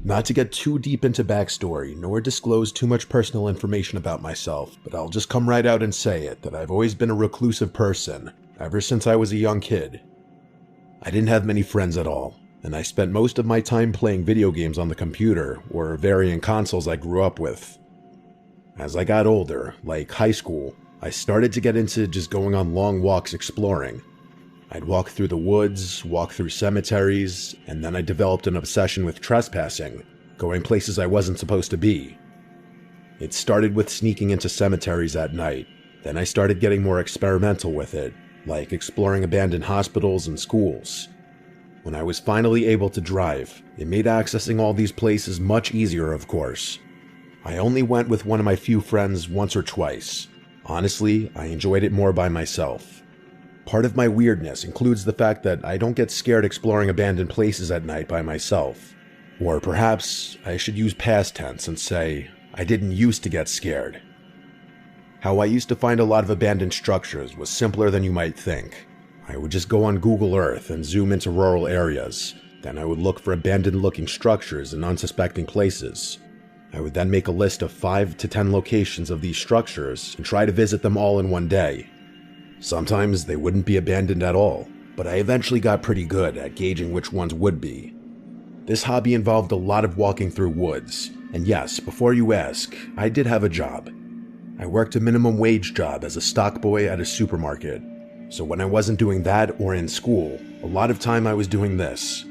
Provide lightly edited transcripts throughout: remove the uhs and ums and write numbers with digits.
Not to get too deep into backstory, nor disclose too much personal information about myself, but I'll just come right out and say it, that I've always been a reclusive person, ever since I was a young kid. I didn't have many friends at all, and I spent most of my time playing video games on the computer, or varying consoles I grew up with. As I got older, like high school, I started to get into just going on long walks exploring. I'd walk through the woods, walk through cemeteries, and then I developed an obsession with trespassing, going places I wasn't supposed to be. It started with sneaking into cemeteries at night, then I started getting more experimental with it, like exploring abandoned hospitals and schools. When I was finally able to drive, it made accessing all these places much easier, of course. I only went with one of my few friends once or twice. Honestly, I enjoyed it more by myself. Part of my weirdness includes the fact that I don't get scared exploring abandoned places at night by myself. Or perhaps I should use past tense and say, I didn't used to get scared. How I used to find a lot of abandoned structures was simpler than you might think. I would just go on Google Earth and zoom into rural areas. Then I would look for abandoned-looking structures in unsuspecting places. I would then make a list of 5 to 10 locations of these structures and try to visit them all in one day. Sometimes they wouldn't be abandoned at all, but I eventually got pretty good at gauging which ones would be. This hobby involved a lot of walking through woods, and yes, before you ask, I did have a job. I worked a minimum wage job as a stock boy at a supermarket, so when I wasn't doing that or in school, a lot of time I was doing this.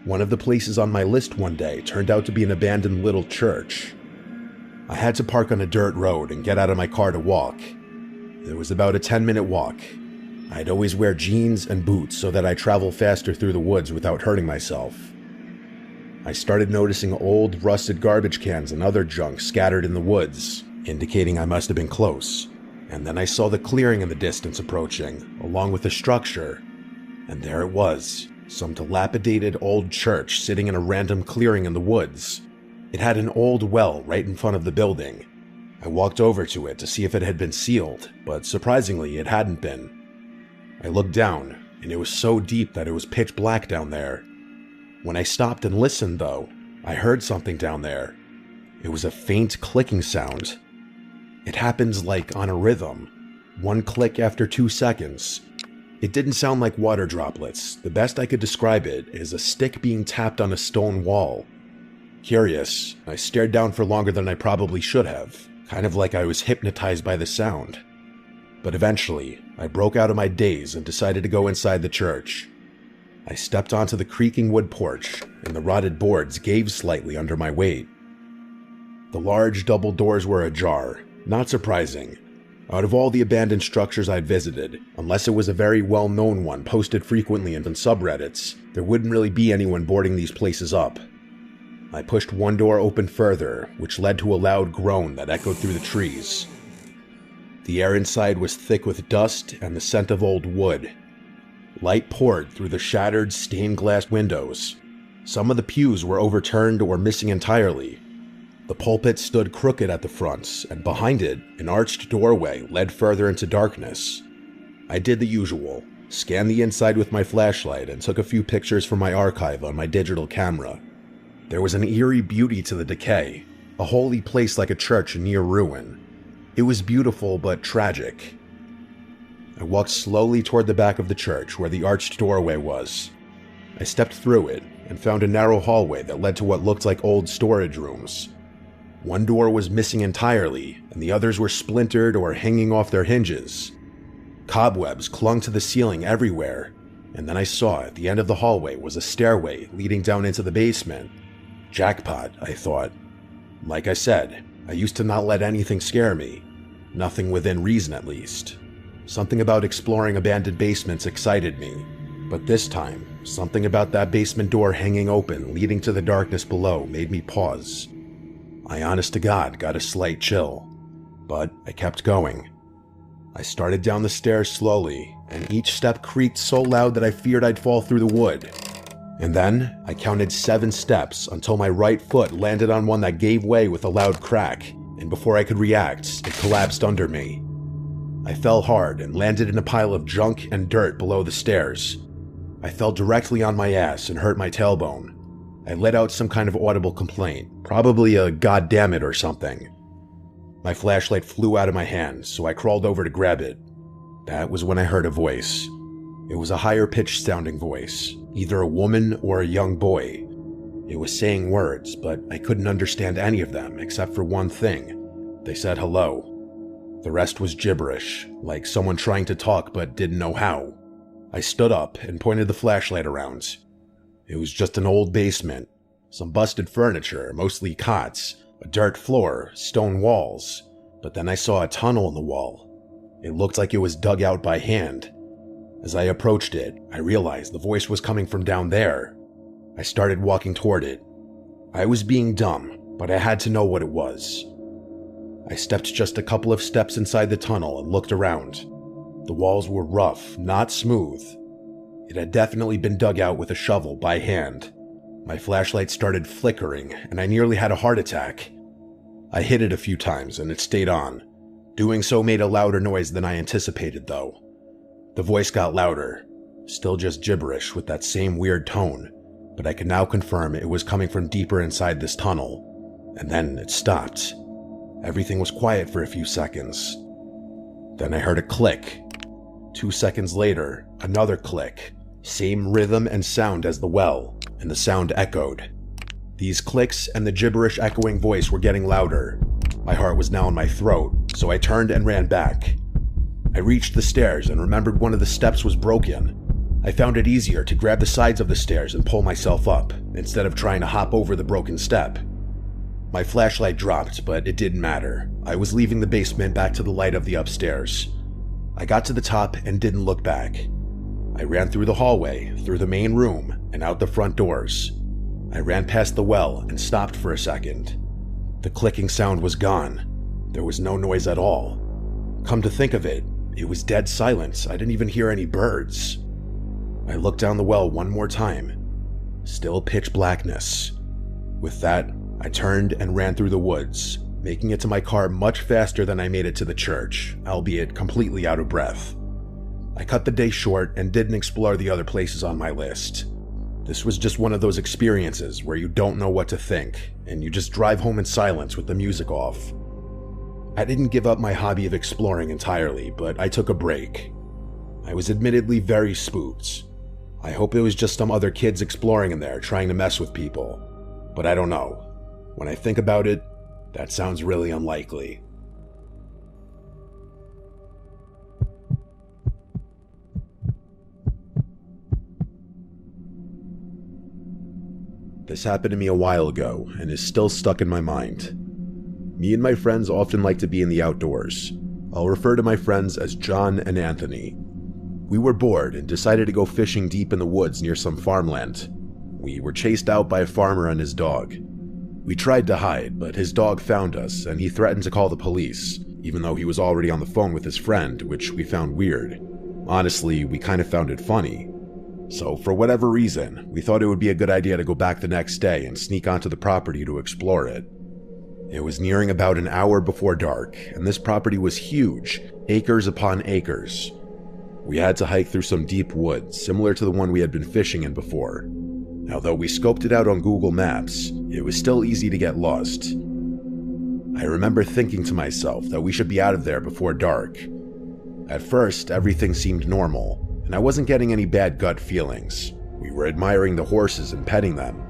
One of the places on my list one day turned out to be an abandoned little church. I had to park on a dirt road and get out of my car to walk. It was about a 10-minute walk. I'd always wear jeans and boots so that I travel faster through the woods without hurting myself. I started noticing old, rusted garbage cans and other junk scattered in the woods, indicating I must have been close. And then I saw the clearing in the distance approaching, along with the structure. And there it was, some dilapidated old church sitting in a random clearing in the woods. It had an old well right in front of the building. I walked over to it to see if it had been sealed, but surprisingly it hadn't been. I looked down, and it was so deep that it was pitch black down there. When I stopped and listened, though, I heard something down there. It was a faint clicking sound. It happens like on a rhythm, 1 click after 2 seconds. It didn't sound like water droplets. The best I could describe it is a stick being tapped on a stone wall. Curious, I stared down for longer than I probably should have. Kind of like I was hypnotized by the sound. But eventually, I broke out of my daze and decided to go inside the church. I stepped onto the creaking wood porch, and the rotted boards gave slightly under my weight. The large double doors were ajar, not surprising. Out of all the abandoned structures I'd visited, unless it was a very well-known one posted frequently in subreddits, there wouldn't really be anyone boarding these places up. I pushed one door open further, which led to a loud groan that echoed through the trees. The air inside was thick with dust and the scent of old wood. Light poured through the shattered, stained glass windows. Some of the pews were overturned or missing entirely. The pulpit stood crooked at the front, and behind it, an arched doorway led further into darkness. I did the usual, scanned the inside with my flashlight and took a few pictures from my archive on my digital camera. There was an eerie beauty to the decay, a holy place like a church in near ruin. It was beautiful but tragic. I walked slowly toward the back of the church where the arched doorway was. I stepped through it and found a narrow hallway that led to what looked like old storage rooms. One door was missing entirely, and the others were splintered or hanging off their hinges. Cobwebs clung to the ceiling everywhere, and then I saw at the end of the hallway was a stairway leading down into the basement. Jackpot, I thought. Like I said, I used to not let anything scare me. Nothing within reason, at least. Something about exploring abandoned basements excited me. But this time, something about that basement door hanging open, leading to the darkness below, made me pause. I honest to God got a slight chill. But I kept going. I started down the stairs slowly, and each step creaked so loud that I feared I'd fall through the wood. And then, I counted 7 steps until my right foot landed on one that gave way with a loud crack, and before I could react, it collapsed under me. I fell hard and landed in a pile of junk and dirt below the stairs. I fell directly on my ass and hurt my tailbone. I let out some kind of audible complaint, probably a "God damn it" or something. My flashlight flew out of my hand, so I crawled over to grab it. That was when I heard a voice. It was a higher-pitched sounding voice, either a woman or a young boy. It was saying words, but I couldn't understand any of them except for one thing. They said hello. The rest was gibberish, like someone trying to talk but didn't know how. I stood up and pointed the flashlight around. It was just an old basement, some busted furniture, mostly cots, a dirt floor, stone walls, but then I saw a tunnel in the wall. It looked like it was dug out by hand. As I approached it, I realized the voice was coming from down there. I started walking toward it. I was being dumb, but I had to know what it was. I stepped just a couple of steps inside the tunnel and looked around. The walls were rough, not smooth. It had definitely been dug out with a shovel by hand. My flashlight started flickering, and I nearly had a heart attack. I hit it a few times, and it stayed on. Doing so made a louder noise than I anticipated, though. The voice got louder, still just gibberish with that same weird tone, but I could now confirm it was coming from deeper inside this tunnel. And then it stopped. Everything was quiet for a few seconds. Then I heard a click. 2 seconds later, another click. Same rhythm and sound as the well, and the sound echoed. These clicks and the gibberish echoing voice were getting louder. My heart was now in my throat, so I turned and ran back. I reached the stairs and remembered one of the steps was broken. I found it easier to grab the sides of the stairs and pull myself up, instead of trying to hop over the broken step. My flashlight dropped, but it didn't matter. I was leaving the basement back to the light of the upstairs. I got to the top and didn't look back. I ran through the hallway, through the main room, and out the front doors. I ran past the well and stopped for a second. The clicking sound was gone. There was no noise at all. Come to think of it, it was dead silence. I didn't even hear any birds. I looked down the well one more time. Still pitch blackness. With that, I turned and ran through the woods, making it to my car much faster than I made it to the church, albeit completely out of breath. I cut the day short and didn't explore the other places on my list. This was just one of those experiences where you don't know what to think, and you just drive home in silence with the music off. I didn't give up my hobby of exploring entirely, but I took a break. I was admittedly very spooked. I hope it was just some other kids exploring in there trying to mess with people, but I don't know. When I think about it, that sounds really unlikely. This happened to me a while ago and is still stuck in my mind. Me and my friends often like to be in the outdoors. I'll refer to my friends as John and Anthony. We were bored and decided to go fishing deep in the woods near some farmland. We were chased out by a farmer and his dog. We tried to hide, but his dog found us and he threatened to call the police, even though he was already on the phone with his friend, which we found weird. Honestly, we kind of found it funny. So for whatever reason, we thought it would be a good idea to go back the next day and sneak onto the property to explore it. It was nearing about an hour before dark, and this property was huge, acres upon acres. We had to hike through some deep woods, similar to the one we had been fishing in before. Although we scoped it out on Google Maps, it was still easy to get lost. I remember thinking to myself that we should be out of there before dark. At first, everything seemed normal, and I wasn't getting any bad gut feelings. We were admiring the horses and petting them.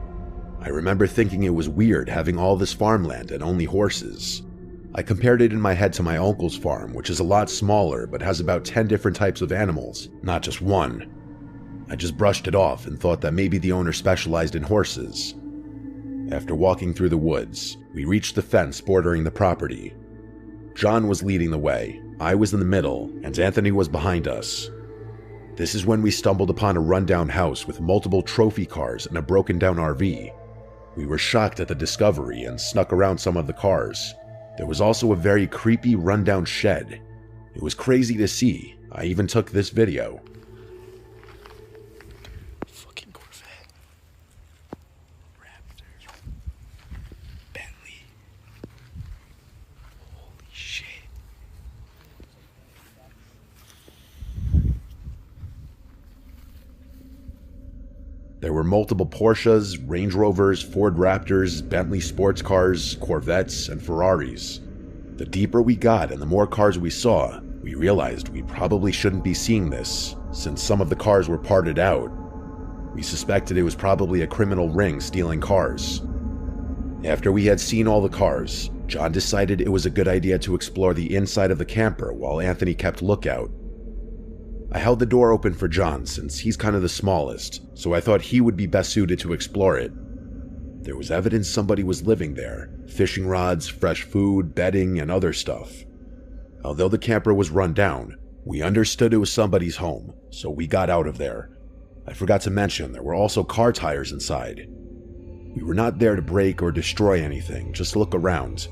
I remember thinking it was weird having all this farmland and only horses. I compared it in my head to my uncle's farm, which is a lot smaller but has about 10 different types of animals, not just one. I just brushed it off and thought that maybe the owner specialized in horses. After walking through the woods, we reached the fence bordering the property. John was leading the way, I was in the middle, and Anthony was behind us. This is when we stumbled upon a rundown house with multiple trophy cars and a broken down RV. We were shocked at the discovery and snuck around some of the cars. There was also a very creepy rundown shed. It was crazy to see. I even took this video. Fucking Corvette. Raptor. Bentley. Holy shit. There were multiple Porsches, Range Rovers, Ford Raptors, Bentley sports cars, Corvettes, and Ferraris. The deeper we got and the more cars we saw, we realized we probably shouldn't be seeing this, since some of the cars were parted out. We suspected it was probably a criminal ring stealing cars. After we had seen all the cars, John decided it was a good idea to explore the inside of the camper while Anthony kept lookout. I held the door open for John since he's kind of the smallest, so I thought he would be best suited to explore it. There was evidence somebody was living there, fishing rods, fresh food, bedding, and other stuff. Although the camper was run down, we understood it was somebody's home, so we got out of there. I forgot to mention there were also car tires inside. We were not there to break or destroy anything, just look around.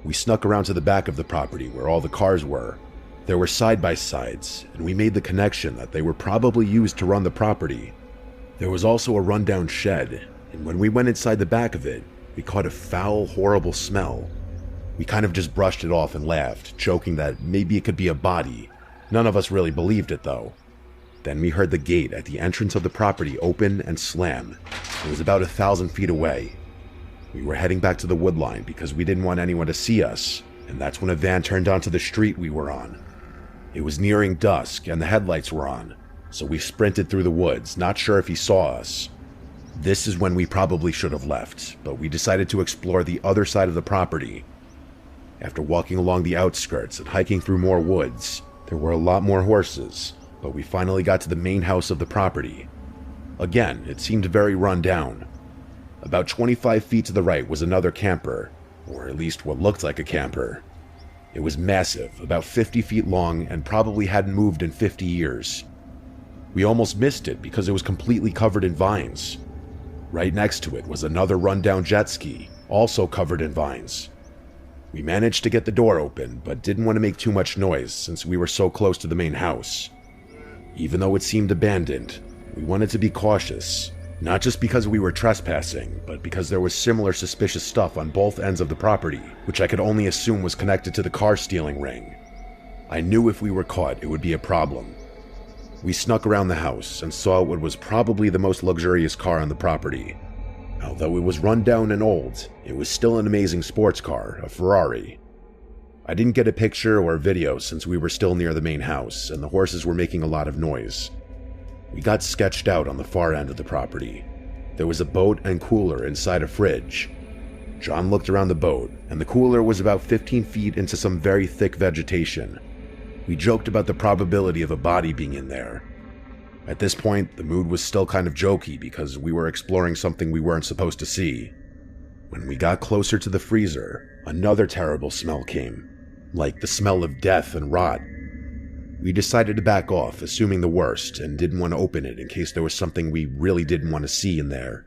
We snuck around to the back of the property where all the cars were. There were side-by-sides, and we made the connection that they were probably used to run the property. There was also a rundown shed, and when we went inside the back of it, we caught a foul, horrible smell. We kind of just brushed it off and laughed, joking that maybe it could be a body. None of us really believed it though. Then we heard the gate at the entrance of the property open and slam. It was about 1,000 feet away. We were heading back to the wood line because we didn't want anyone to see us, and that's when a van turned onto the street we were on. It was nearing dusk and the headlights were on, so we sprinted through the woods, not sure if he saw us. This is when we probably should have left, but we decided to explore the other side of the property. After walking along the outskirts and hiking through more woods, there were a lot more horses, but we finally got to the main house of the property. Again, it seemed very run down. About 25 feet to the right was another camper, or at least what looked like a camper. It was massive, about 50 feet long, and probably hadn't moved in 50 years. We almost missed it because it was completely covered in vines. Right next to it was another rundown jet ski, also covered in vines. We managed to get the door open, but didn't want to make too much noise since we were so close to the main house. Even though it seemed abandoned, we wanted to be cautious, not just because we were trespassing, but because there was similar suspicious stuff on both ends of the property, which I could only assume was connected to the car stealing ring. I knew if we were caught, it would be a problem. We snuck around the house and saw what was probably the most luxurious car on the property. Although it was run down and old, it was still an amazing sports car, a Ferrari. I didn't get a picture or a video since we were still near the main house and the horses were making a lot of noise. We got sketched out on the far end of the property. There was a boat and cooler inside a fridge. John looked around the boat, and the cooler was about 15 feet into some very thick vegetation. We joked about the probability of a body being in there. At this point, the mood was still kind of jokey because we were exploring something we weren't supposed to see. When we got closer to the freezer, another terrible smell came, like the smell of death and rot. We decided to back off, assuming the worst, and didn't want to open it in case there was something we really didn't want to see in there.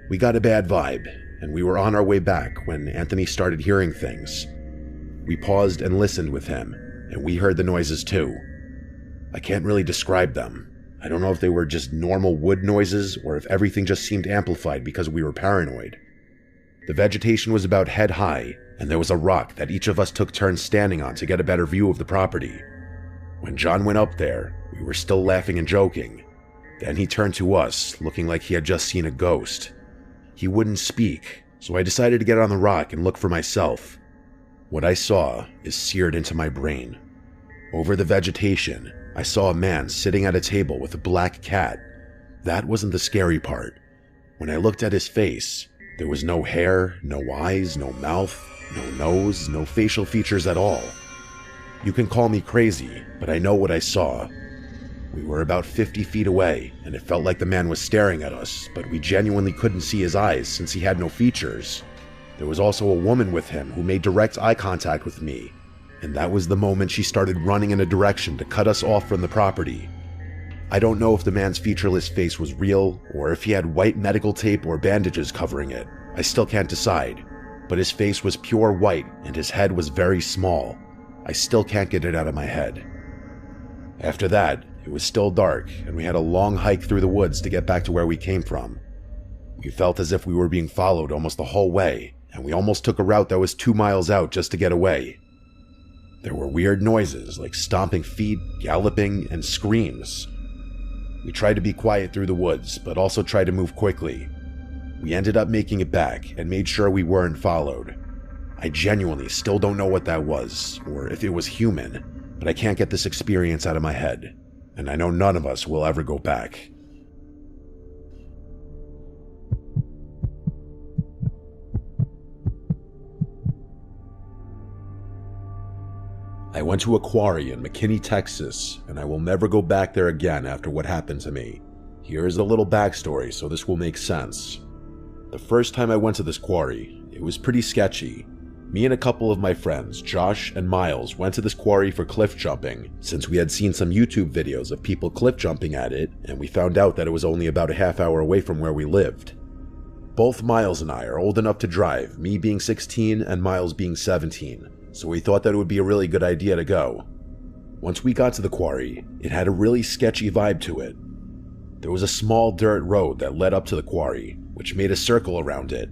We got a bad vibe, and we were on our way back when Anthony started hearing things. We paused and listened with him, and we heard the noises too. I can't really describe them. I don't know if they were just normal wood noises or if everything just seemed amplified because we were paranoid. The vegetation was about head high, and there was a rock that each of us took turns standing on to get a better view of the property. When John went up there, we were still laughing and joking. Then he turned to us, looking like he had just seen a ghost. He wouldn't speak, so I decided to get on the rock and look for myself. What I saw is seared into my brain. Over the vegetation, I saw a man sitting at a table with a black cat. That wasn't the scary part. When I looked at his face, there was no hair, no eyes, no mouth, no nose, no facial features at all. You can call me crazy, but I know what I saw. We were about 50 feet away, and it felt like the man was staring at us, but we genuinely couldn't see his eyes since he had no features. There was also a woman with him who made direct eye contact with me, and that was the moment she started running in a direction to cut us off from the property. I don't know if the man's featureless face was real, or if he had white medical tape or bandages covering it. I still can't decide, but his face was pure white and his head was very small. I still can't get it out of my head. After that, it was still dark, and we had a long hike through the woods to get back to where we came from. We felt as if we were being followed almost the whole way, and we almost took a route that was 2 miles out just to get away. There were weird noises like stomping feet, galloping, and screams. We tried to be quiet through the woods, but also tried to move quickly. We ended up making it back and made sure we weren't followed. I genuinely still don't know what that was, or if it was human, but I can't get this experience out of my head, and I know none of us will ever go back. I went to a quarry in McKinney, Texas, and I will never go back there again after what happened to me. Here is a little backstory so this will make sense. The first time I went to this quarry, it was pretty sketchy. Me and a couple of my friends, Josh and Miles, went to this quarry for cliff jumping, since we had seen some YouTube videos of people cliff jumping at it, and we found out that it was only about a half hour away from where we lived. Both Miles and I are old enough to drive, me being 16 and Miles being 17. So we thought that it would be a really good idea to go. Once we got to the quarry, it had a really sketchy vibe to it. There was a small dirt road that led up to the quarry, which made a circle around it.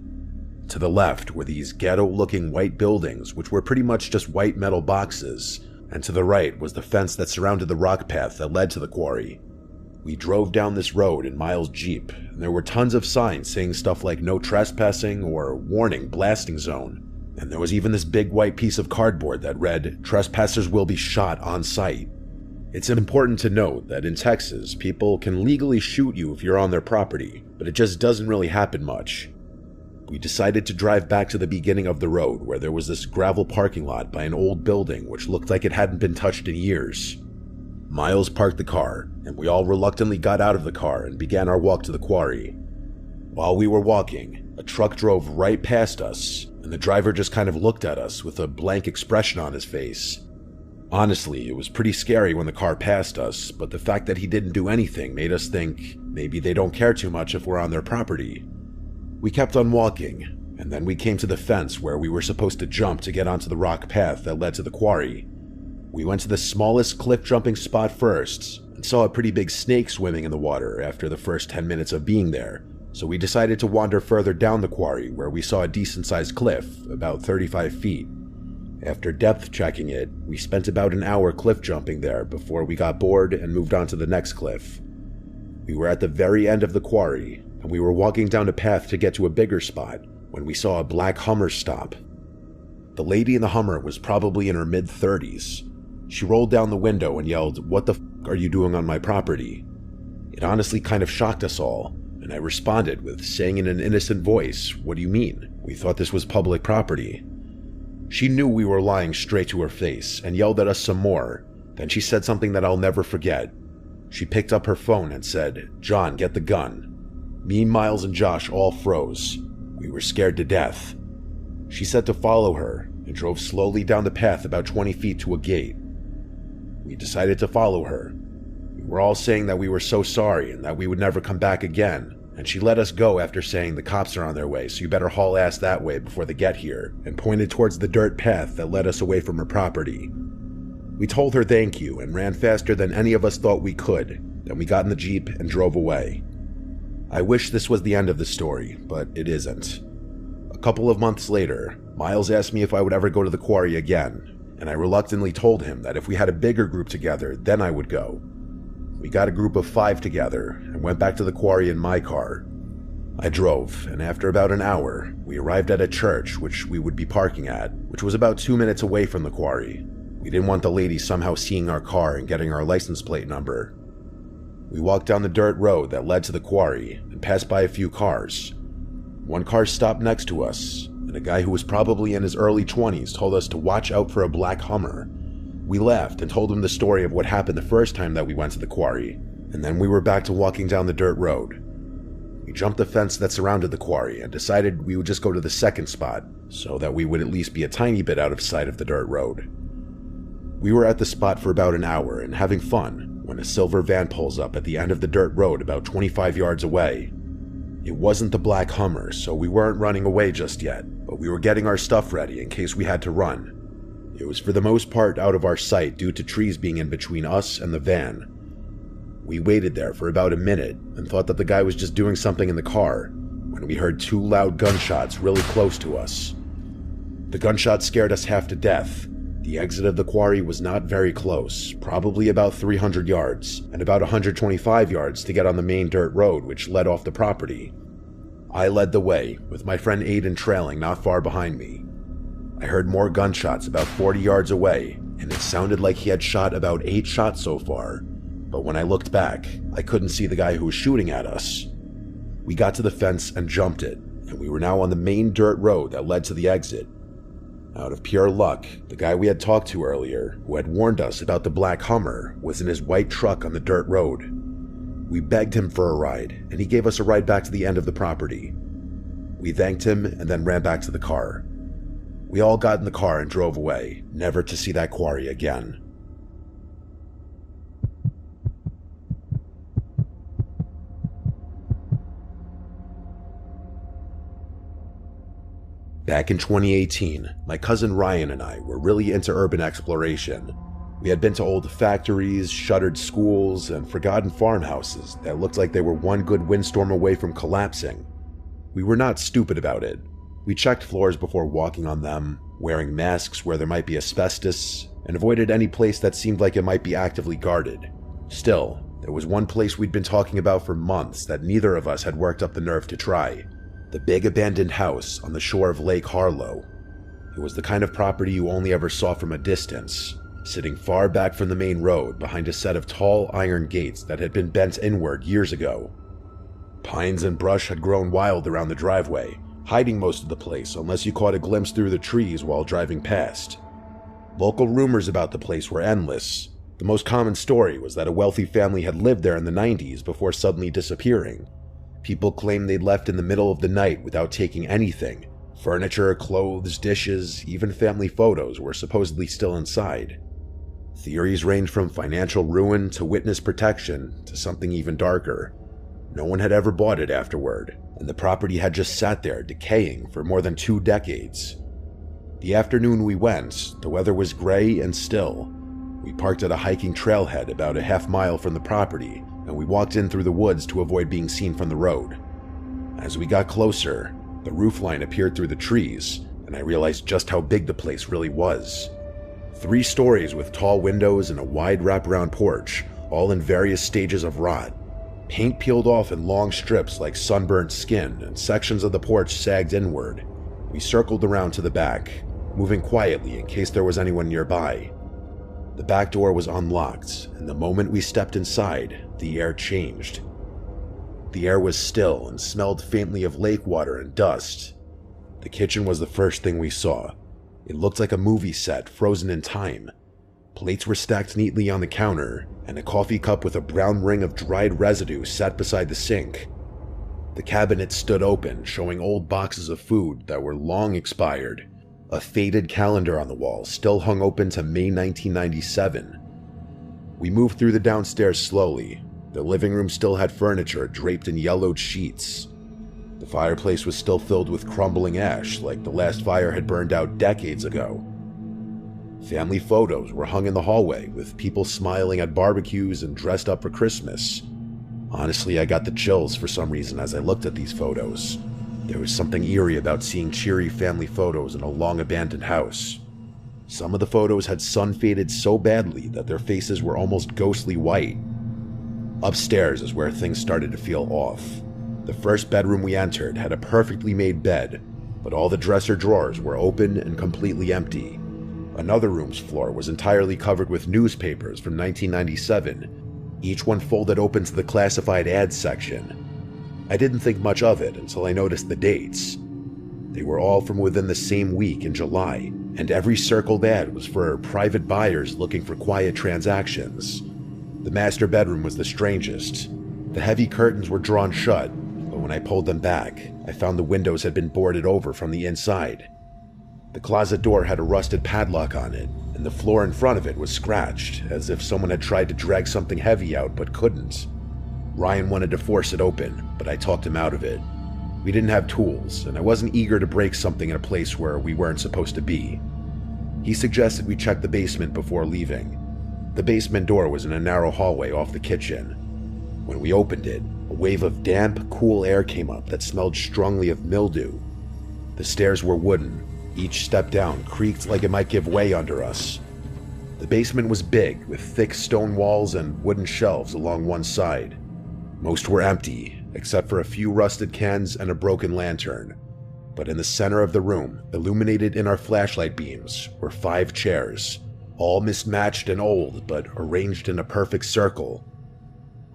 To the left were these ghetto-looking white buildings, which were pretty much just white metal boxes, and to the right was the fence that surrounded the rock path that led to the quarry. We drove down this road in Miles' Jeep, and there were tons of signs saying stuff like no trespassing or warning blasting zone. And there was even this big white piece of cardboard that read, "Trespassers will be shot on sight." It's important to note that in Texas, people can legally shoot you if you're on their property, but it just doesn't really happen much. We decided to drive back to the beginning of the road where there was this gravel parking lot by an old building which looked like it hadn't been touched in years. Miles parked the car, and we all reluctantly got out of the car and began our walk to the quarry. While we were walking, a truck drove right past us, and the driver just kind of looked at us with a blank expression on his face. Honestly, it was pretty scary when the car passed us, but the fact that he didn't do anything made us think maybe they don't care too much if we're on their property. We kept on walking, and then we came to the fence where we were supposed to jump to get onto the rock path that led to the quarry. We went to the smallest cliff jumping spot first, and saw a pretty big snake swimming in the water after the first 10 minutes of being there. So we decided to wander further down the quarry where we saw a decent-sized cliff, about 35 feet. After depth checking it, we spent about an hour cliff jumping there before we got bored and moved on to the next cliff. We were at the very end of the quarry, and we were walking down a path to get to a bigger spot when we saw a black Hummer stop. The lady in the Hummer was probably in her mid-30s. She rolled down the window and yelled, "What the f*** are you doing on my property?" It honestly kind of shocked us all. And I responded with saying in an innocent voice, "What do you mean? We thought this was public property." She knew we were lying straight to her face and yelled at us some more. Then she said something that I'll never forget. She picked up her phone and said, "John, get the gun." Me, Miles, and Josh all froze. We were scared to death. She said to follow her and drove slowly down the path about 20 feet to a gate. We decided to follow her. We were all saying that we were so sorry and that we would never come back again, and she let us go after saying the cops are on their way, so you better haul ass that way before they get here, and pointed towards the dirt path that led us away from her property. We told her thank you and ran faster than any of us thought we could. Then we got in the Jeep and drove away. I wish this was the end of the story, but it isn't. A couple of months later, Miles asked me if I would ever go to the quarry again, and I reluctantly told him that if we had a bigger group together, then I would go. We got a group of 5 together and went back to the quarry in my car. I drove, and after about an hour, we arrived at a church which we would be parking at, which was about 2 minutes away from the quarry. We didn't want the lady somehow seeing our car and getting our license plate number. We walked down the dirt road that led to the quarry and passed by a few cars. One car stopped next to us, and a guy who was probably in his early 20s told us to watch out for a black Hummer. We laughed and told him the story of what happened the first time that we went to the quarry, and then we were back to walking down the dirt road. We jumped the fence that surrounded the quarry and decided we would just go to the second spot, so that we would at least be a tiny bit out of sight of the dirt road. We were at the spot for about an hour and having fun when a silver van pulls up at the end of the dirt road about 25 yards away. It wasn't the black Hummer, so we weren't running away just yet, but we were getting our stuff ready in case we had to run. It was for the most part out of our sight due to trees being in between us and the van. We waited there for about a minute and thought that the guy was just doing something in the car when we heard 2 loud gunshots really close to us. The gunshots scared us half to death, The exit of the quarry was not very close, probably about 300 yards, and about 125 yards to get on the main dirt road which led off the property. I led the way, with my friend Aiden trailing not far behind me. I heard more gunshots about 40 yards away, and it sounded like he had shot about 8 shots so far, but when I looked back, I couldn't see the guy who was shooting at us. We got to the fence and jumped it, and we were now on the main dirt road that led to the exit. Out of pure luck, the guy we had talked to earlier, who had warned us about the black Hummer, was in his white truck on the dirt road. We begged him for a ride, and he gave us a ride back to the end of the property. We thanked him and then ran back to the car. We all got in the car and drove away, never to see that quarry again. Back in 2018, my cousin Ryan and I were really into urban exploration. We had been to old factories, shuttered schools, and forgotten farmhouses that looked like they were one good windstorm away from collapsing. We were not stupid about it. We checked floors before walking on them, wearing masks where there might be asbestos, and avoided any place that seemed like it might be actively guarded. Still, there was one place we'd been talking about for months that neither of us had worked up the nerve to try. The big abandoned house on the shore of Lake Harlow. It was the kind of property you only ever saw from a distance, sitting far back from the main road behind a set of tall iron gates that had been bent inward years ago. Pines and brush had grown wild around the driveway, hiding most of the place unless you caught a glimpse through the trees while driving past. Local rumors about the place were endless. The most common story was that a wealthy family had lived there in the 90s before suddenly disappearing. People claimed they'd left in the middle of the night without taking anything. Furniture, clothes, dishes, even family photos were supposedly still inside. Theories ranged from financial ruin to witness protection to something even darker. No one had ever bought it afterward, and the property had just sat there decaying for more than 2 decades. The afternoon we went, the weather was gray and still. We parked at a hiking trailhead about a half-mile from the property, and we walked in through the woods to avoid being seen from the road. As we got closer, the roofline appeared through the trees, and I realized just how big the place really was. 3 stories with tall windows and a wide wraparound porch, all in various stages of rot. Paint peeled off in long strips like sunburnt skin, and sections of the porch sagged inward. We circled around to the back, moving quietly in case there was anyone nearby. The back door was unlocked, and the moment we stepped inside, the air changed. The air was still and smelled faintly of lake water and dust. The kitchen was the first thing we saw. It looked like a movie set frozen in time. Plates were stacked neatly on the counter, and a coffee cup with a brown ring of dried residue sat beside the sink. The cabinet stood open, showing old boxes of food that were long expired. A faded calendar on the wall still hung open to May 1997. We moved through the downstairs slowly. The living room still had furniture draped in yellowed sheets. The fireplace was still filled with crumbling ash, like the last fire had burned out decades ago. Family photos were hung in the hallway, with people smiling at barbecues and dressed up for Christmas. Honestly, I got the chills for some reason as I looked at these photos. There was something eerie about seeing cheery family photos in a long-abandoned house. Some of the photos had sun-faded so badly that their faces were almost ghostly white. Upstairs is where things started to feel off. The first bedroom we entered had a perfectly made bed, but all the dresser drawers were open and completely empty. Another room's floor was entirely covered with newspapers from 1997, each one folded open to the classified ads section. I didn't think much of it until I noticed the dates. They were all from within the same week in July, and every circled ad was for private buyers looking for quiet transactions. The master bedroom was the strangest. The heavy curtains were drawn shut, but when I pulled them back, I found the windows had been boarded over from the inside. The closet door had a rusted padlock on it, and the floor in front of it was scratched, as if someone had tried to drag something heavy out but couldn't. Ryan wanted to force it open, but I talked him out of it. We didn't have tools, and I wasn't eager to break something in a place where we weren't supposed to be. He suggested we check the basement before leaving. The basement door was in a narrow hallway off the kitchen. When we opened it, a wave of damp, cool air came up that smelled strongly of mildew. The stairs were wooden, Each step down creaked like it might give way under us. The basement was big, with thick stone walls and wooden shelves along one side. Most were empty, except for a few rusted cans and a broken lantern. But in the center of the room, illuminated in our flashlight beams, were 5 chairs, all mismatched and old, but arranged in a perfect circle.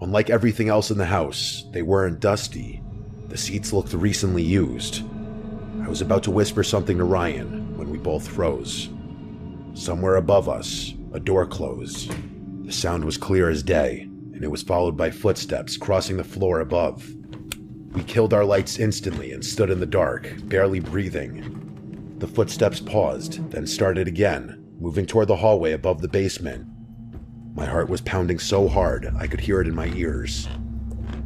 Unlike everything else in the house, they weren't dusty. The seats looked recently used. I was about to whisper something to Ryan when we both froze. Somewhere above us, a door closed. The sound was clear as day, and it was followed by footsteps crossing the floor above. We killed our lights instantly and stood in the dark, barely breathing. The footsteps paused, then started again, moving toward the hallway above the basement. My heart was pounding so hard I could hear it in my ears.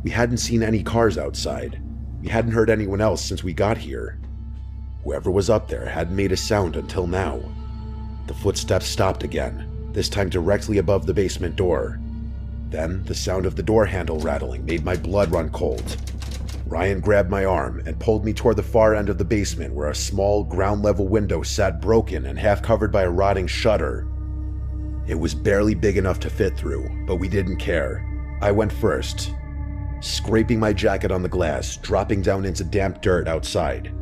We hadn't seen any cars outside. We hadn't heard anyone else since we got here. Whoever was up there hadn't made a sound until now. The footsteps stopped again, this time directly above the basement door. Then the sound of the door handle rattling made my blood run cold. Ryan grabbed my arm and pulled me toward the far end of the basement where a small ground-level window sat broken and half covered by a rotting shutter. It was barely big enough to fit through, but we didn't care. I went first, scraping my jacket on the glass, dropping down into damp dirt outside.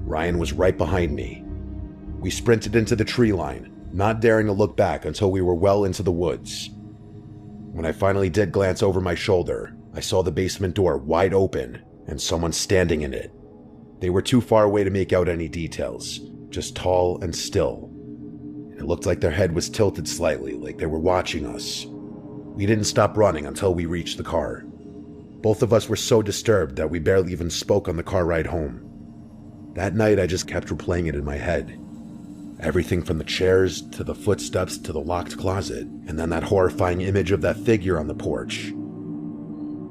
Ryan was right behind me. We sprinted into the tree line, not daring to look back until we were well into the woods. When I finally did glance over my shoulder, I saw the basement door wide open and someone standing in it. They were too far away to make out any details, just tall and still. It looked like their head was tilted slightly, like they were watching us. We didn't stop running until we reached the car. Both of us were so disturbed that we barely even spoke on the car ride home. That night I just kept replaying it in my head. Everything from the chairs, to the footsteps, to the locked closet, and then that horrifying image of that figure on the porch.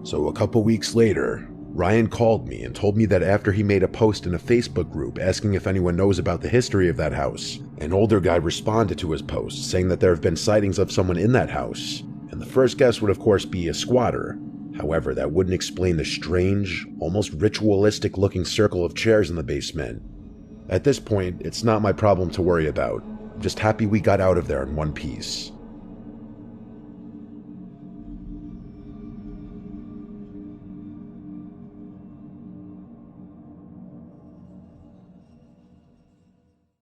So a couple weeks later, Ryan called me and told me that after he made a post in a Facebook group asking if anyone knows about the history of that house, an older guy responded to his post saying that there have been sightings of someone in that house, and the first guess would of course be a squatter. However, that wouldn't explain the strange, almost ritualistic looking circle of chairs in the basement. At this point, it's not my problem to worry about. I'm just happy we got out of there in one piece.